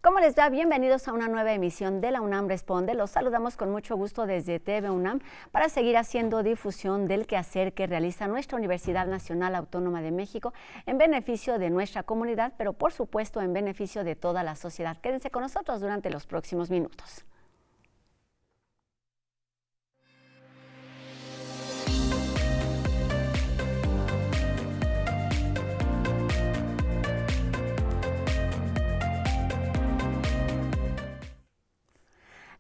¿Cómo les va? Bienvenidos a una nueva emisión de La UNAM Responde. Los saludamos con mucho gusto desde TV UNAM para seguir haciendo difusión del quehacer que realiza nuestra Universidad Nacional Autónoma de México en beneficio de nuestra comunidad, pero por supuesto en beneficio de toda la sociedad. Quédense con nosotros durante los próximos minutos.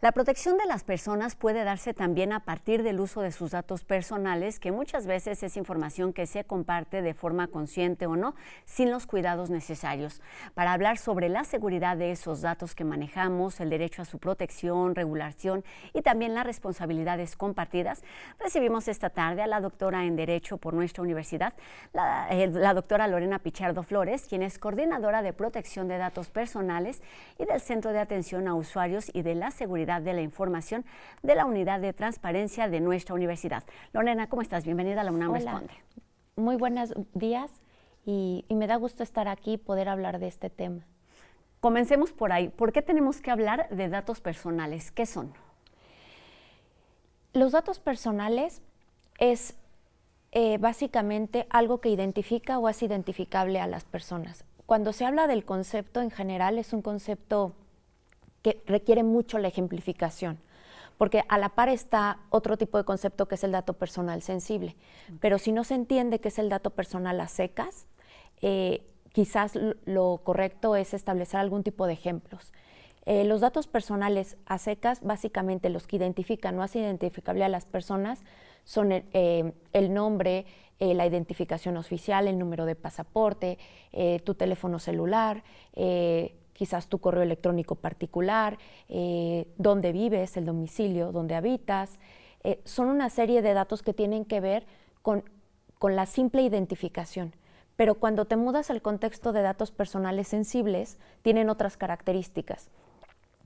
La protección de las personas puede darse también a partir del uso de sus datos personales, que muchas veces es información que se comparte de forma consciente o no, sin los cuidados necesarios. Para hablar sobre la seguridad de esos datos que manejamos, el derecho a su protección, regulación y también las responsabilidades compartidas, recibimos esta tarde a la doctora en Derecho por nuestra universidad, la doctora Lorena Pichardo Flores, quien es coordinadora de protección de datos personales y del Centro de Atención a Usuarios y de la Seguridad de la Información de la Unidad de Transparencia de nuestra universidad. Lorena, ¿cómo estás? Bienvenida a La UNAM Responde. Muy buenos días y me da gusto estar aquí y poder hablar de este tema. Comencemos por ahí. ¿Por qué tenemos que hablar de datos personales? ¿Qué son? Los datos personales es básicamente algo que identifica o es identificable a las personas. Cuando se habla del concepto en general, es un concepto que requiere mucho la ejemplificación, porque a la par está otro tipo de concepto que es el dato personal sensible. Pero si no se entiende qué es el dato personal a secas, quizás lo correcto es establecer algún tipo de ejemplos. Los datos personales a secas, básicamente los que identifican o hacen identificable a las personas son el nombre, la identificación oficial, el número de pasaporte, tu teléfono celular, quizás tu correo electrónico particular, dónde vives, el domicilio, dónde habitas. Son una serie de datos que tienen que ver con la simple identificación. Pero cuando te mudas al contexto de datos personales sensibles, tienen otras características,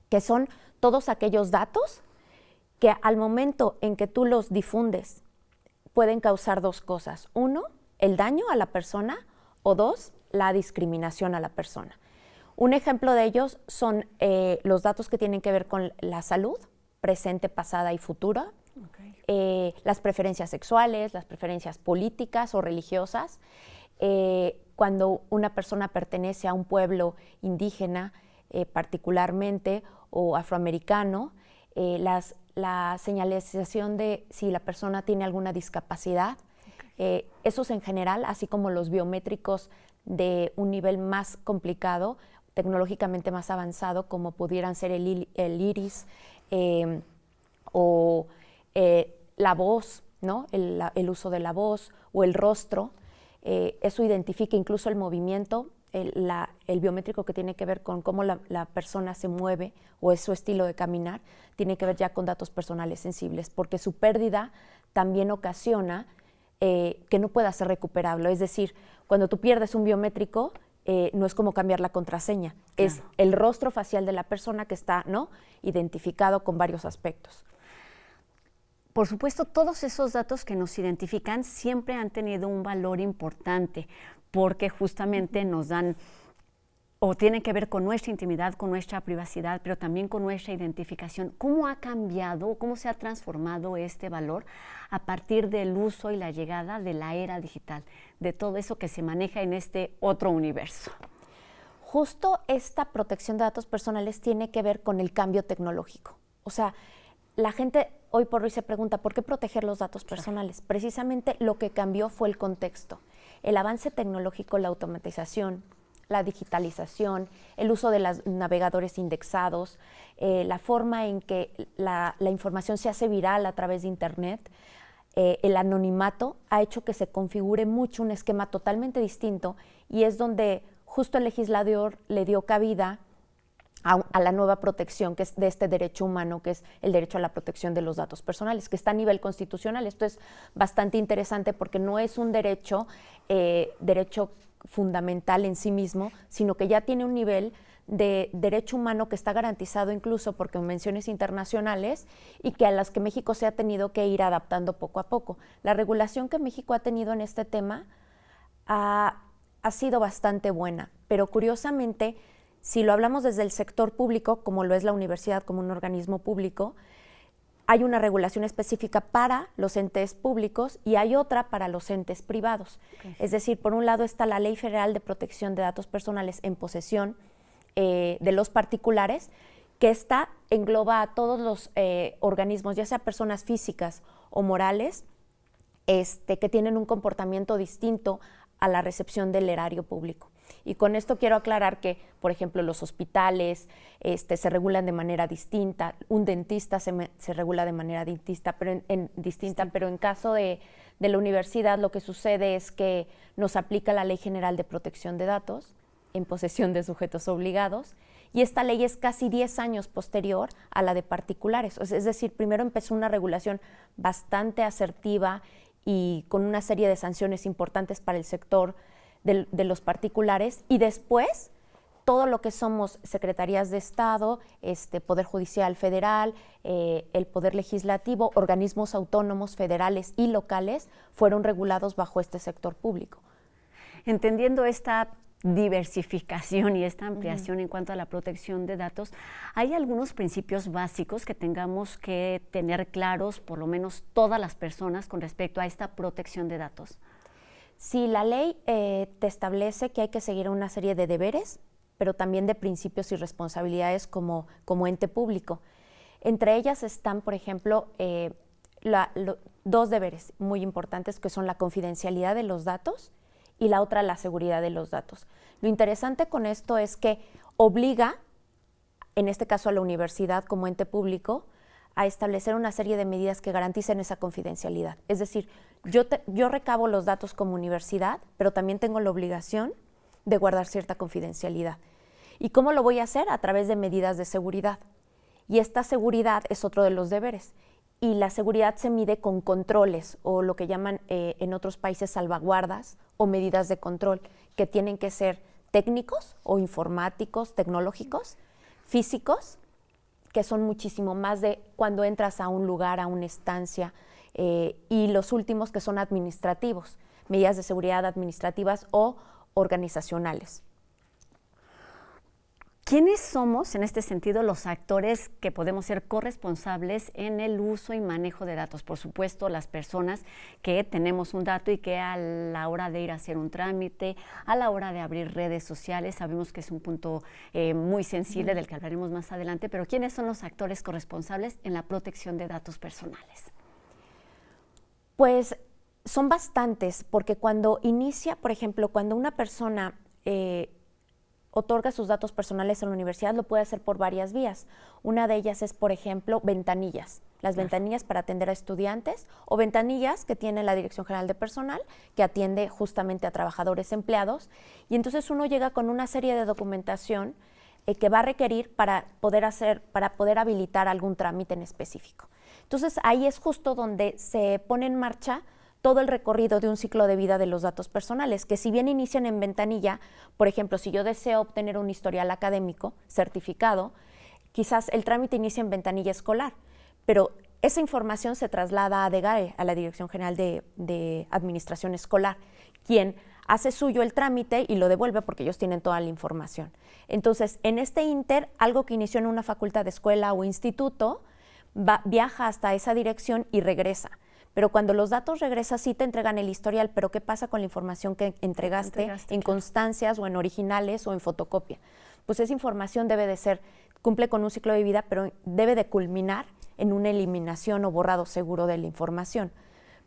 que son todos aquellos datos que al momento en que tú los difundes pueden causar dos cosas. Uno, el daño a la persona, o dos, la discriminación a la persona. Un ejemplo de ellos son los datos que tienen que ver con la salud, presente, pasada y futura, las preferencias sexuales, las preferencias políticas o religiosas, cuando una persona pertenece a un pueblo indígena particularmente o afroamericano, la señalización de si la persona tiene alguna discapacidad, esos en general, así como los biométricos de un nivel más complicado, tecnológicamente más avanzado, como pudieran ser el iris o la voz, ¿no? el uso de la voz o el rostro. Eso identifica incluso el movimiento, el biométrico que tiene que ver con cómo la persona se mueve o es su estilo de caminar, tiene que ver ya con datos personales sensibles, porque su pérdida también ocasiona que no pueda ser recuperable. Es decir, cuando tú pierdes un biométrico, no es como cambiar la contraseña, claro. Es el rostro facial de la persona que está, ¿no?, identificado con varios aspectos. Por supuesto, todos esos datos que nos identifican siempre han tenido un valor importante, porque justamente nos dan o tienen que ver con nuestra intimidad, con nuestra privacidad, pero también con nuestra identificación. ¿Cómo ha cambiado, cómo se ha transformado este valor a partir del uso y la llegada de la era digital, de todo eso que se maneja en este otro universo? Justo esta protección de datos personales tiene que ver con el cambio tecnológico. O sea, la gente hoy por hoy se pregunta, ¿por qué proteger los datos personales? Precisamente lo que cambió fue el contexto, el avance tecnológico, la automatización, la digitalización, el uso de los navegadores indexados, la forma en que la información se hace viral a través de Internet, el anonimato ha hecho que se configure mucho un esquema totalmente distinto, y es donde justo el legislador le dio cabida a la nueva protección que es de este derecho humano, que es el derecho a la protección de los datos personales, que está a nivel constitucional. Esto es bastante interesante porque no es un derecho fundamental en sí mismo, sino que ya tiene un nivel de derecho humano que está garantizado incluso por convenciones internacionales y que a las que México se ha tenido que ir adaptando poco a poco. La regulación que México ha tenido en este tema ha sido bastante buena, pero curiosamente, si lo hablamos desde el sector público, como lo es la universidad como un organismo público, hay una regulación específica para los entes públicos y hay otra para los entes privados. Okay. Es decir, por un lado está la Ley Federal de Protección de Datos Personales en posesión de los particulares, que engloba a todos los organismos, ya sea personas físicas o morales, que tienen un comportamiento distinto a la recepción del erario público. Y con esto quiero aclarar que, por ejemplo, los hospitales se regulan de manera distinta, un dentista se regula de manera distinta, pero en caso de la universidad lo que sucede es que nos aplica la Ley General de Protección de Datos en posesión de sujetos obligados, y esta ley es casi 10 años posterior a la de particulares. Es decir, primero empezó una regulación bastante asertiva y con una serie de sanciones importantes para el sector de los particulares, y después todo lo que somos secretarías de Estado, Poder Judicial Federal, el Poder Legislativo, organismos autónomos federales y locales fueron regulados bajo este sector público. Entendiendo esta diversificación y esta ampliación en cuanto a la protección de datos, ¿hay algunos principios básicos que tengamos que tener claros, por lo menos todas las personas, con respecto a esta protección de datos? Sí, la ley te establece que hay que seguir una serie de deberes, pero también de principios y responsabilidades como ente público. Entre ellas están, por ejemplo, dos deberes muy importantes, que son la confidencialidad de los datos y la otra, la seguridad de los datos. Lo interesante con esto es que obliga, en este caso a la universidad como ente público, a establecer una serie de medidas que garanticen esa confidencialidad. Es decir, yo recabo los datos como universidad, pero también tengo la obligación de guardar cierta confidencialidad. ¿Y cómo lo voy a hacer? A través de medidas de seguridad. Y esta seguridad es otro de los deberes. Y la seguridad se mide con controles, o lo que llaman en otros países salvaguardas o medidas de control, que tienen que ser técnicos o informáticos, tecnológicos, físicos, que son muchísimo más de cuando entras a un lugar, a una estancia, y los últimos que son administrativos, medidas de seguridad administrativas o organizacionales. ¿Quiénes somos, en este sentido, los actores que podemos ser corresponsables en el uso y manejo de datos? Por supuesto, las personas que tenemos un dato y que a la hora de ir a hacer un trámite, a la hora de abrir redes sociales, sabemos que es un punto muy sensible del que hablaremos más adelante, pero ¿quiénes son los actores corresponsables en la protección de datos personales? Pues son bastantes, porque cuando inicia, por ejemplo, cuando una persona otorga sus datos personales en la universidad, lo puede hacer por varias vías. Una de ellas es, por ejemplo, ventanillas. Las ventanillas para atender a estudiantes, o ventanillas que tiene la Dirección General de Personal, que atiende justamente a trabajadores empleados. Y entonces uno llega con una serie de documentación que va a requerir para poder habilitar algún trámite en específico. Entonces ahí es justo donde se pone en marcha todo el recorrido de un ciclo de vida de los datos personales, que si bien inician en ventanilla, por ejemplo, si yo deseo obtener un historial académico certificado, quizás el trámite inicia en ventanilla escolar, pero esa información se traslada a DEGAE, a la Dirección General de Administración Escolar, quien hace suyo el trámite y lo devuelve porque ellos tienen toda la información. Entonces, en este ínter, algo que inició en una facultad de escuela o instituto, viaja hasta esa dirección y regresa. Pero cuando los datos regresan, sí te entregan el historial, pero ¿qué pasa con la información que entregaste en constancias o en originales o en fotocopia? Pues esa información cumple con un ciclo de vida, pero debe de culminar en una eliminación o borrado seguro de la información,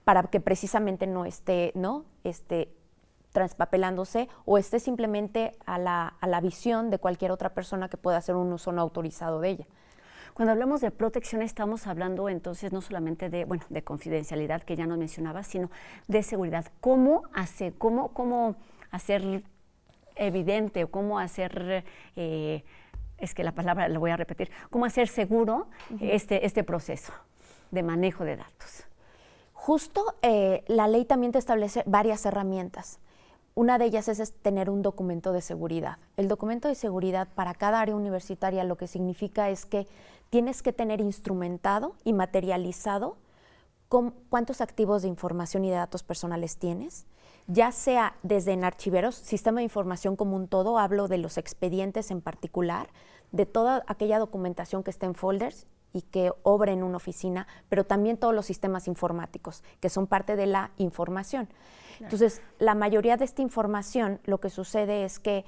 para que precisamente no esté transpapelándose o esté simplemente a la visión de cualquier otra persona que pueda hacer un uso no autorizado de ella. Cuando hablamos de protección estamos hablando entonces no solamente de confidencialidad, que ya nos mencionaba, sino de seguridad. ¿Cómo hacer evidente o cómo hacer es que la palabra la voy a repetir, cómo hacer seguro este proceso de manejo de datos. Justo la ley también te establece varias herramientas. Una de ellas es tener un documento de seguridad. El documento de seguridad para cada área universitaria lo que significa es que tienes que tener instrumentado y materializado cuántos activos de información y de datos personales tienes, ya sea desde en archiveros, sistema de información como un todo, hablo de los expedientes en particular, de toda aquella documentación que esté en folders y que obre en una oficina, pero también todos los sistemas informáticos, que son parte de la información. Claro. Entonces, la mayoría de esta información, lo que sucede es que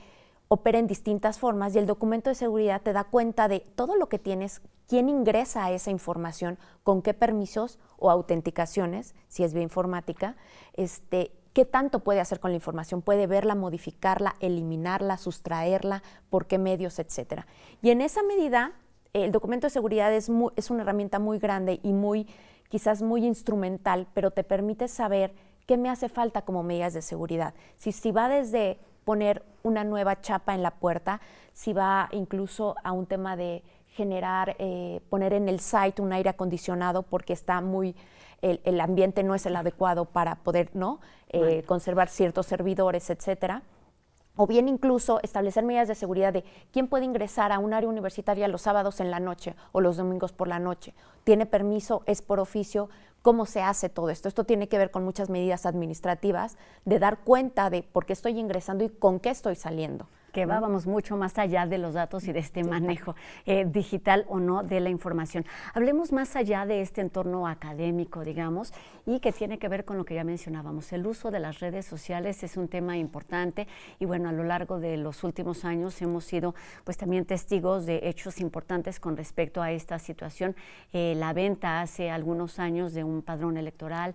opera en distintas formas y el documento de seguridad te da cuenta de todo lo que tienes, quién ingresa a esa información, con qué permisos o autenticaciones, si es vía informática, qué tanto puede hacer con la información, puede verla, modificarla, eliminarla, sustraerla, por qué medios, etcétera. Y en esa medida, el documento de seguridad es una herramienta muy grande y quizás muy instrumental, pero te permite saber qué me hace falta como medidas de seguridad. Si va desde poner una nueva chapa en la puerta, si va incluso a un tema de generar, poner en el site un aire acondicionado porque está el ambiente no es el adecuado para poder conservar ciertos servidores, etcétera. O bien incluso establecer medidas de seguridad de quién puede ingresar a un área universitaria los sábados en la noche o los domingos por la noche. ¿Tiene permiso? ¿Es por oficio? ¿Cómo se hace todo esto? Esto tiene que ver con muchas medidas administrativas de dar cuenta de por qué estoy ingresando y con qué estoy saliendo. Que vamos mucho más allá de los datos y de este manejo digital o no de la información. Hablemos más allá de este entorno académico, digamos, y que tiene que ver con lo que ya mencionábamos. El uso de las redes sociales es un tema importante y bueno, a lo largo de los últimos años hemos sido pues también testigos de hechos importantes con respecto a esta situación. La venta hace algunos años de un padrón electoral,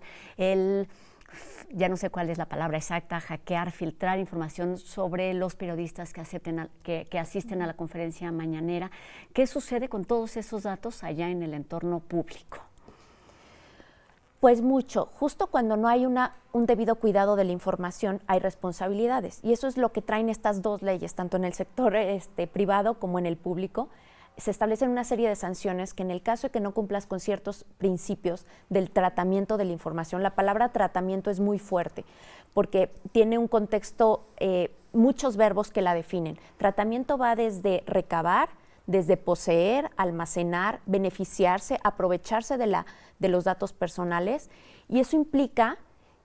ya no sé cuál es la palabra exacta, hackear, filtrar información sobre los periodistas que asisten a la conferencia mañanera. ¿Qué sucede con todos esos datos allá en el entorno público? Pues mucho. Justo cuando no hay un debido cuidado de la información, hay responsabilidades. Y eso es lo que traen estas dos leyes, tanto en el sector privado como en el público. Se establecen una serie de sanciones que en el caso de que no cumplas con ciertos principios del tratamiento de la información, la palabra tratamiento es muy fuerte porque tiene un contexto, muchos verbos que la definen. Tratamiento va desde recabar, desde poseer, almacenar, beneficiarse, aprovecharse de los datos personales, y eso implica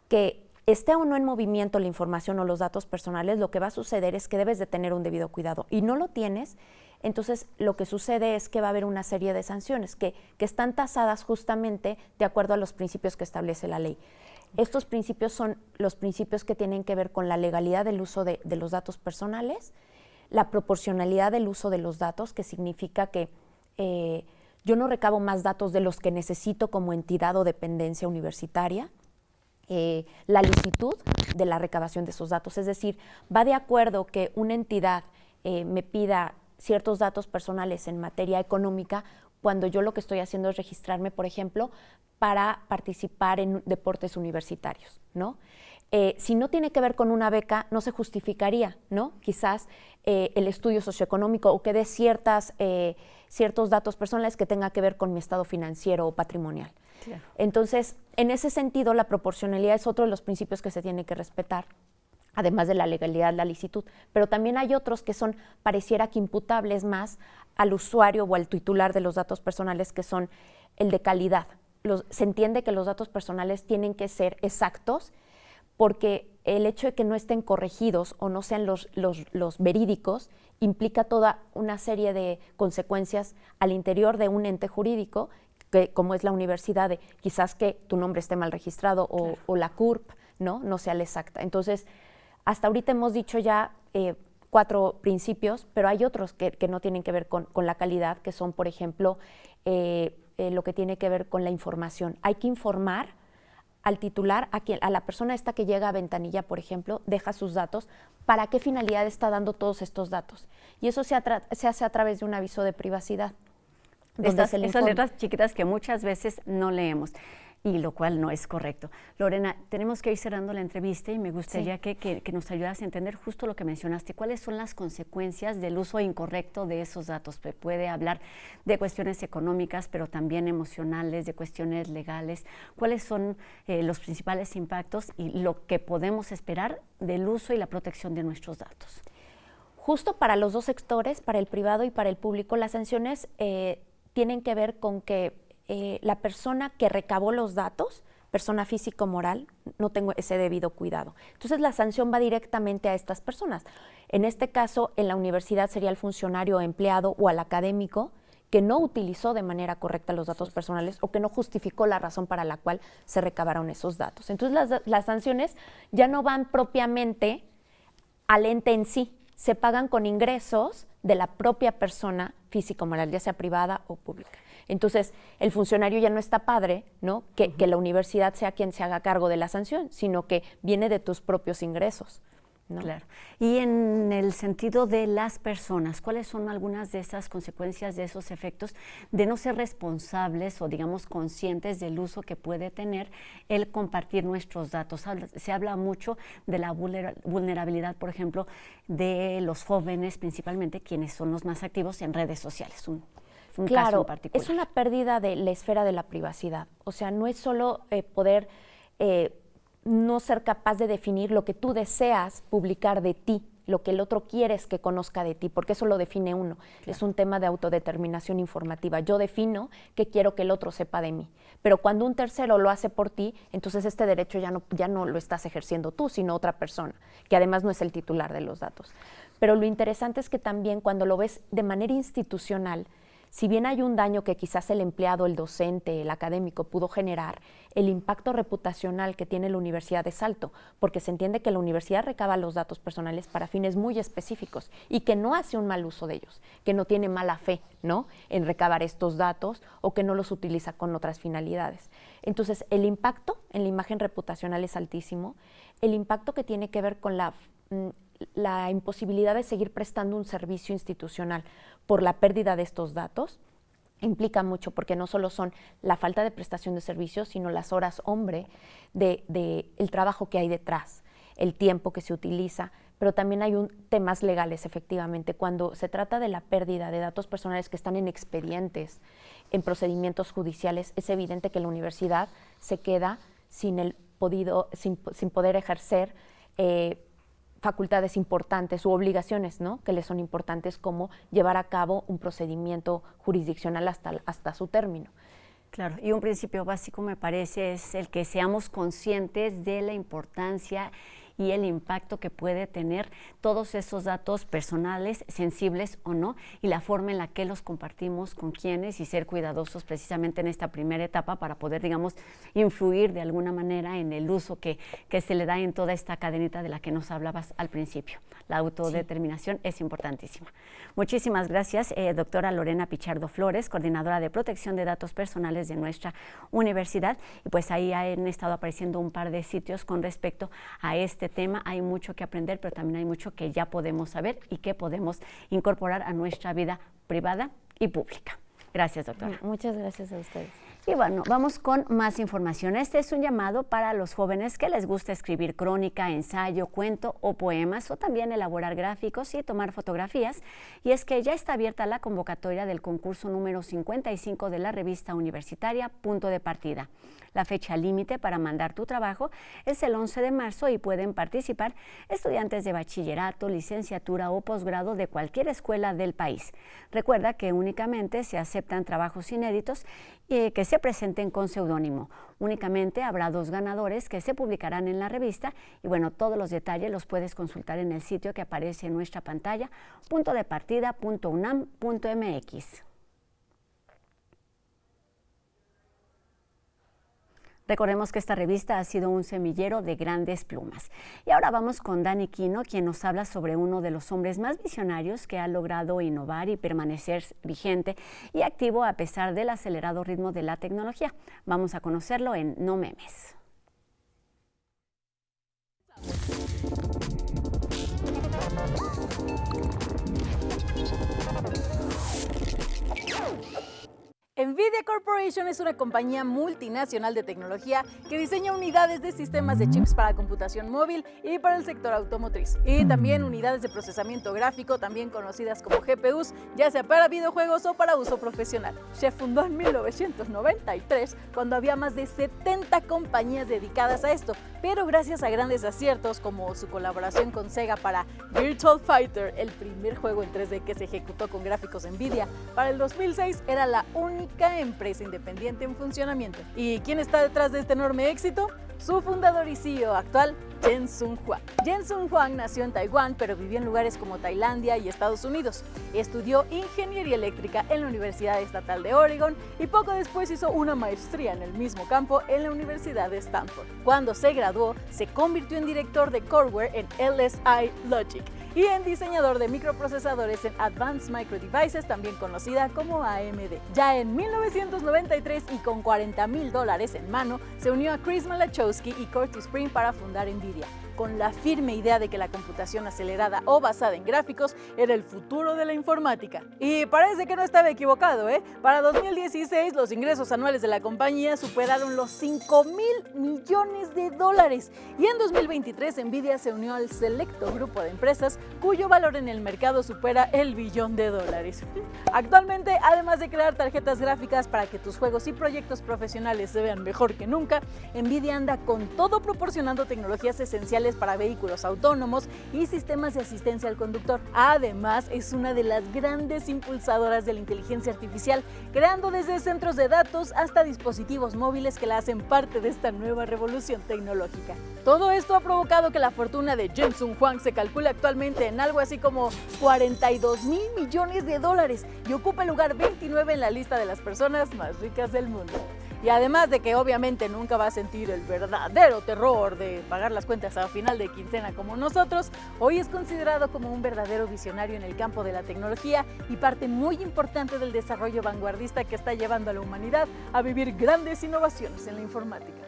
que esté o no en movimiento la información o los datos personales, lo que va a suceder es que debes de tener un debido cuidado y no lo tienes. Entonces, lo que sucede es que va a haber una serie de sanciones que están tasadas justamente de acuerdo a los principios que establece la ley. Estos principios son los principios que tienen que ver con la legalidad del uso de los datos personales, la proporcionalidad del uso de los datos, que significa que yo no recabo más datos de los que necesito como entidad o dependencia universitaria, la licitud de la recabación de esos datos, es decir, va de acuerdo que una entidad me pida ciertos datos personales en materia económica cuando yo lo que estoy haciendo es registrarme, por ejemplo, para participar en deportes universitarios, ¿no? Si no tiene que ver con una beca, no se justificaría, ¿no? Quizás el estudio socioeconómico o que dé ciertos datos personales que tenga que ver con mi estado financiero o patrimonial. Claro. Entonces, en ese sentido, la proporcionalidad es otro de los principios que se tiene que respetar, además de la legalidad, la licitud. Pero también hay otros que son, pareciera que imputables más al usuario o al titular de los datos personales, que son el de calidad. Se entiende que los datos personales tienen que ser exactos, porque el hecho de que no estén corregidos o no sean los verídicos implica toda una serie de consecuencias al interior de un ente jurídico, que, como es la universidad, de quizás que tu nombre esté mal registrado o, claro, o la CURP no sea la exacta. Entonces, hasta ahorita hemos dicho ya 4 principios, pero hay otros que no tienen que ver con la calidad, que son, por ejemplo, lo que tiene que ver con la información. Hay que informar al titular, a la persona esta que llega a ventanilla, por ejemplo, deja sus datos, para qué finalidad está dando todos estos datos. Y eso se hace a través de un aviso de privacidad. Esas letras chiquitas que muchas veces no leemos. y lo cual no es correcto. Lorena, tenemos que ir cerrando la entrevista y me gustaría que nos ayudaras a entender justo lo que mencionaste. ¿Cuáles son las consecuencias del uso incorrecto de esos datos? Se puede hablar de cuestiones económicas, pero también emocionales, de cuestiones legales. ¿Cuáles son los principales impactos y lo que podemos esperar del uso y la protección de nuestros datos? Justo para los dos sectores, para el privado y para el público, las sanciones tienen que ver con que la persona que recabó los datos, persona física o moral, no tengo ese debido cuidado. Entonces la sanción va directamente a estas personas. En este caso, en la universidad sería el funcionario, empleado o al académico que no utilizó de manera correcta los datos personales o que no justificó la razón para la cual se recabaron esos datos. Entonces las sanciones ya no van propiamente al ente en sí, se pagan con ingresos de la propia persona física o moral, ya sea privada o pública. Entonces, el funcionario ya no está padre, ¿no? Que la universidad sea quien se haga cargo de la sanción, sino que viene de tus propios ingresos, ¿no? Claro. Y en el sentido de las personas, ¿cuáles son algunas de esas consecuencias, de esos efectos de no ser responsables o, digamos, conscientes del uso que puede tener el compartir nuestros datos? Se habla mucho de la vulnerabilidad, por ejemplo, de los jóvenes, principalmente quienes son los más activos en redes sociales. Un caso en particular. Es una pérdida de la esfera de la privacidad. O sea, no es solo poder no ser capaz de definir lo que tú deseas publicar de ti, lo que el otro quieres que conozca de ti, porque eso lo define uno. Claro. Es un tema de autodeterminación informativa. Yo defino qué quiero que el otro sepa de mí. Pero cuando un tercero lo hace por ti, entonces este derecho ya no lo estás ejerciendo tú, sino otra persona, que además no es el titular de los datos. Pero lo interesante es que también cuando lo ves de manera institucional, si bien hay un daño que quizás el empleado, el docente, el académico pudo generar, el impacto reputacional que tiene la universidad es alto, porque se entiende que la universidad recaba los datos personales para fines muy específicos y que no hace un mal uso de ellos, que no tiene mala fe, ¿no?, en recabar estos datos o que no los utiliza con otras finalidades. Entonces, el impacto en la imagen reputacional es altísimo. El impacto que tiene que ver con la imposibilidad de seguir prestando un servicio institucional por la pérdida de estos datos implica mucho, porque no solo son la falta de prestación de servicios, sino las horas hombre de el trabajo que hay detrás, el tiempo que se utiliza, pero también hay temas legales, efectivamente. Cuando se trata de la pérdida de datos personales que están en expedientes, en procedimientos judiciales, es evidente que la universidad se queda sin poder ejercer facultades importantes u obligaciones, ¿no?, que le son importantes, como llevar a cabo un procedimiento jurisdiccional hasta su término. Claro, y un principio básico, me parece, es el que seamos conscientes de la importancia y el impacto que puede tener todos esos datos personales, sensibles o no, y la forma en la que los compartimos con quienes, y ser cuidadosos precisamente en esta primera etapa para poder, digamos, influir de alguna manera en el uso que se le da en toda esta cadenita de la que nos hablabas al principio. La autodeterminación es importantísima. Muchísimas gracias, doctora Lorena Pichardo Flores, coordinadora de protección de datos personales de nuestra universidad. Y pues ahí han estado apareciendo un par de sitios con respecto a este tema. Hay mucho que aprender, pero también hay mucho que ya podemos saber y que podemos incorporar a nuestra vida privada y pública. Gracias, doctora. Muchas gracias a ustedes. Y bueno, vamos con más información. Este es un llamado para los jóvenes que les gusta escribir crónica, ensayo, cuento o poemas, o también elaborar gráficos y tomar fotografías. Y es que ya está abierta la convocatoria del concurso número 55 de la revista universitaria Punto de Partida. La fecha límite para mandar tu trabajo es el 11 de marzo y pueden participar estudiantes de bachillerato, licenciatura o posgrado de cualquier escuela del país. Recuerda que únicamente se aceptan trabajos inéditos que se presenten con seudónimo. Únicamente habrá 2 ganadores que se publicarán en la revista, y bueno, todos los detalles los puedes consultar en el sitio que aparece en nuestra pantalla, puntodepartida.unam.mx. Recordemos que esta revista ha sido un semillero de grandes plumas. Y ahora vamos con Dani Quino, quien nos habla sobre uno de los hombres más visionarios que ha logrado innovar y permanecer vigente y activo a pesar del acelerado ritmo de la tecnología. Vamos a conocerlo en No Memes. NVIDIA Corporation es una compañía multinacional de tecnología que diseña unidades de sistemas de chips para computación móvil y para el sector automotriz. Y también unidades de procesamiento gráfico, también conocidas como GPUs, ya sea para videojuegos o para uso profesional. Se fundó en 1993, cuando había más de 70 compañías dedicadas a esto, pero gracias a grandes aciertos como su colaboración con Sega para Virtual Fighter, el primer juego en 3D que se ejecutó con gráficos NVIDIA, para el 2006 era la única empresa independiente en funcionamiento. ¿Y quién está detrás de este enorme éxito? Su fundador y CEO actual, Jensen Huang. Jensen Huang nació en Taiwán, pero vivió en lugares como Tailandia y Estados Unidos. Estudió ingeniería eléctrica en la Universidad Estatal de Oregon y poco después hizo una maestría en el mismo campo en la Universidad de Stanford. Cuando se graduó, se convirtió en director de Coreware en LSI Logic y en diseñador de microprocesadores en Advanced Micro Devices, también conocida como AMD. Ya en 1993 y con $40,000 en mano, se unió a Chris Malachowski y Curtis Spring para fundar NVIDIA, con la firme idea de que la computación acelerada o basada en gráficos era el futuro de la informática. Y parece que no estaba equivocado, ¿eh? Para 2016, los ingresos anuales de la compañía superaron los $5,000 millones. Y en 2023, NVIDIA se unió al selecto grupo de empresas cuyo valor en el mercado supera el $1 billón. Actualmente, además de crear tarjetas gráficas para que tus juegos y proyectos profesionales se vean mejor que nunca, NVIDIA anda con todo proporcionando tecnologías esenciales para vehículos autónomos y sistemas de asistencia al conductor. Además, es una de las grandes impulsadoras de la inteligencia artificial, creando desde centros de datos hasta dispositivos móviles que la hacen parte de esta nueva revolución tecnológica. Todo esto ha provocado que la fortuna de Jensen Huang se calcule actualmente en algo así como $42,000 millones y ocupa el lugar 29 en la lista de las personas más ricas del mundo. Y además de que obviamente nunca va a sentir el verdadero terror de pagar las cuentas a final de quincena como nosotros, hoy es considerado como un verdadero visionario en el campo de la tecnología y parte muy importante del desarrollo vanguardista que está llevando a la humanidad a vivir grandes innovaciones en la informática.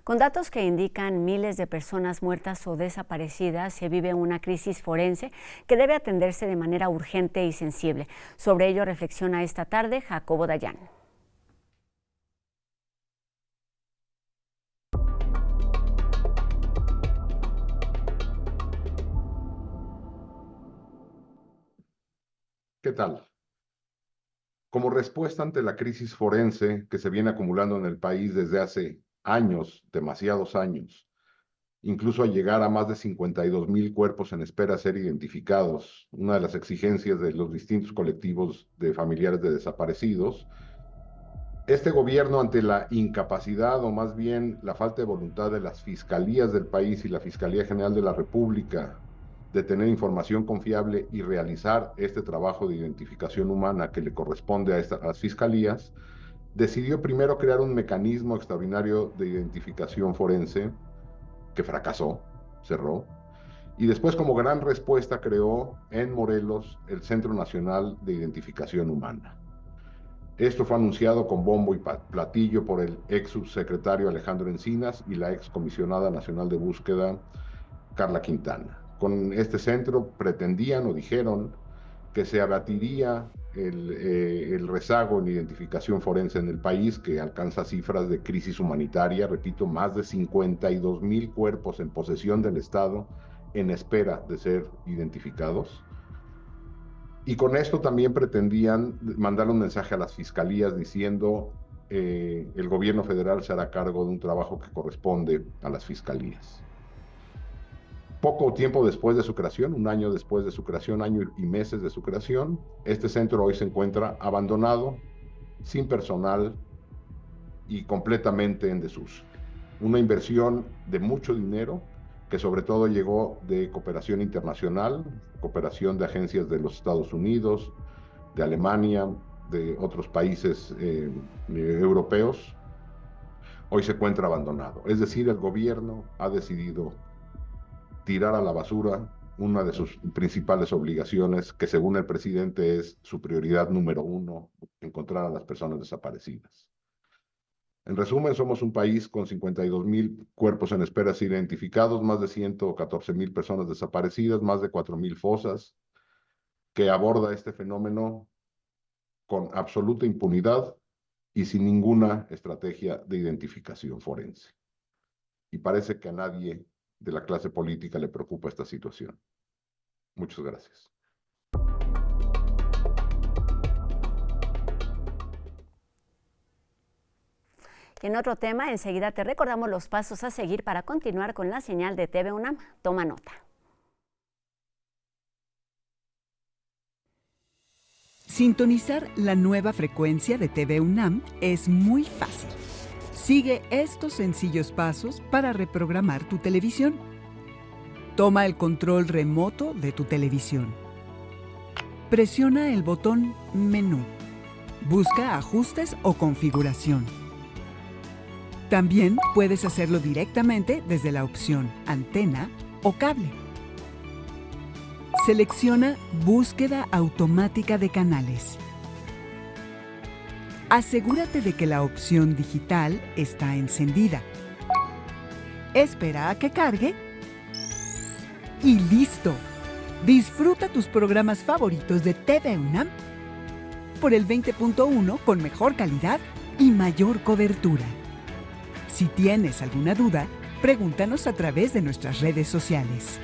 Con datos que indican miles de personas muertas o desaparecidas, se vive una crisis forense que debe atenderse de manera urgente y sensible. Sobre ello reflexiona esta tarde Jacobo Dayan. ¿Qué tal? Como respuesta ante la crisis forense que se viene acumulando en el país desde hace años, demasiados años, incluso a llegar a más de 52,000 cuerpos en espera de ser identificados, una de las exigencias de los distintos colectivos de familiares de desaparecidos, este gobierno, ante la incapacidad o más bien la falta de voluntad de las fiscalías del país y la Fiscalía General de la República de tener información confiable y realizar este trabajo de identificación humana que le corresponde a las fiscalías, decidió primero crear un mecanismo extraordinario de identificación forense que fracasó, cerró, y después como gran respuesta creó en Morelos el Centro Nacional de Identificación Humana. Esto fue anunciado con bombo y platillo por el ex subsecretario Alejandro Encinas y la ex comisionada nacional de búsqueda Carla Quintana. Con este centro pretendían o dijeron que se abatiría el rezago en identificación forense en el país, que alcanza cifras de crisis humanitaria, repito, más de 52,000 cuerpos en posesión del Estado en espera de ser identificados. Y con esto también pretendían mandar un mensaje a las fiscalías diciendo el gobierno federal se hará cargo de un trabajo que corresponde a las fiscalías. Poco tiempo después de su creación, un año después de su creación, año y meses de su creación, este centro hoy se encuentra abandonado, sin personal y completamente en desuso. Una inversión de mucho dinero que sobre todo llegó de cooperación internacional, cooperación de agencias de los Estados Unidos, de Alemania, de otros países europeos, hoy se encuentra abandonado. Es decir, el gobierno ha decidido tirar a la basura una de sus principales obligaciones, que según el presidente es su prioridad número 1, encontrar a las personas desaparecidas. En resumen, somos un país con 52,000 cuerpos en espera sin identificados, más de 114,000 personas desaparecidas, más de 4,000 fosas, que aborda este fenómeno con absoluta impunidad y sin ninguna estrategia de identificación forense. Y parece que a nadie de la clase política le preocupa esta situación. Muchas gracias. En otro tema, enseguida te recordamos los pasos a seguir para continuar con la señal de TV UNAM. Toma nota. Sintonizar la nueva frecuencia de TV UNAM es muy fácil. Sigue estos sencillos pasos para reprogramar tu televisión. Toma el control remoto de tu televisión. Presiona el botón Menú. Busca Ajustes o Configuración. También puedes hacerlo directamente desde la opción Antena o Cable. Selecciona Búsqueda automática de canales. Asegúrate de que la opción digital está encendida. Espera a que cargue y ¡listo! Disfruta tus programas favoritos de TV UNAM por el 20.1 con mejor calidad y mayor cobertura. Si tienes alguna duda, pregúntanos a través de nuestras redes sociales.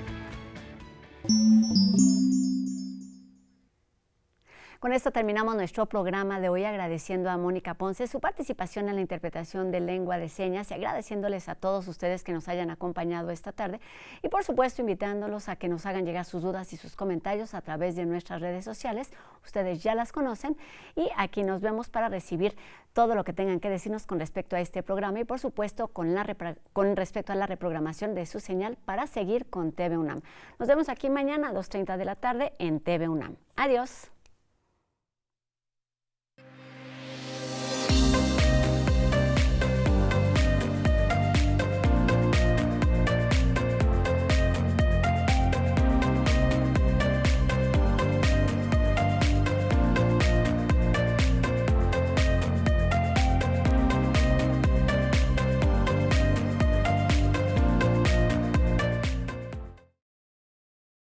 Con esto terminamos nuestro programa de hoy, agradeciendo a Mónica Ponce su participación en la interpretación de lengua de señas y agradeciéndoles a todos ustedes que nos hayan acompañado esta tarde y por supuesto invitándolos a que nos hagan llegar sus dudas y sus comentarios a través de nuestras redes sociales. Ustedes ya las conocen y aquí nos vemos para recibir todo lo que tengan que decirnos con respecto a este programa y por supuesto con respecto a la reprogramación de su señal para seguir con TV UNAM. Nos vemos aquí mañana a 2:30 de la tarde en TV UNAM. Adiós.